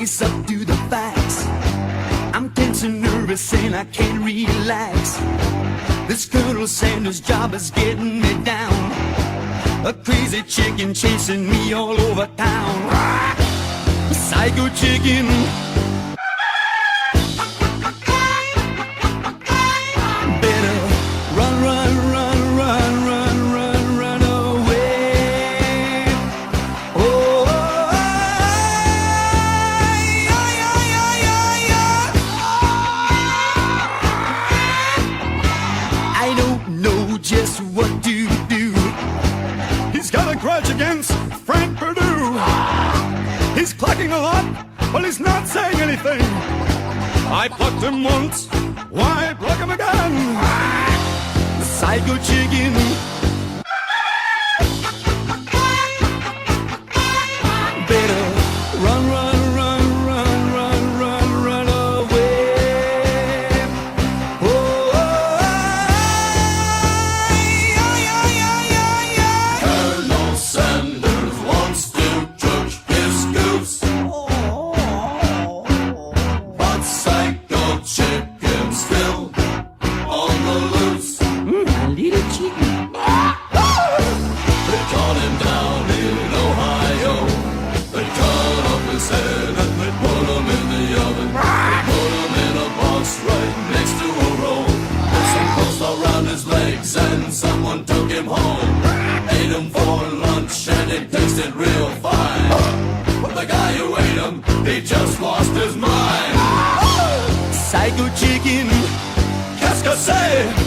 face up to the facts. I'm tense and nervous and I can't relax. This Colonel Sanders job is getting me down. A crazy chicken chasing me all over town. Psycho chicken. Better run, run, run, run, run, run, run away. Oh, I don't know just what to do. He's got a grudge against Frank Perdue. He's clucking a lot, but he's not saying anything. I plucked him once, why pluck him again? The psycho chicken. Better run, run, run, run, run, run, run away. Oh, Colonel Sanders wants to judge his goose, but Psycho Chicken's still on the loose. a little chicken. They caught him down in Ohio. They cut off his head and they put him in the oven. They put him in a box right next to a roll. Put some clothes around his legs and someone took him home. Ate him for lunch and it tasted real fine. But the guy who ate him, he just lost his mind. Psycho chicken. Qu'est-ce que c'est?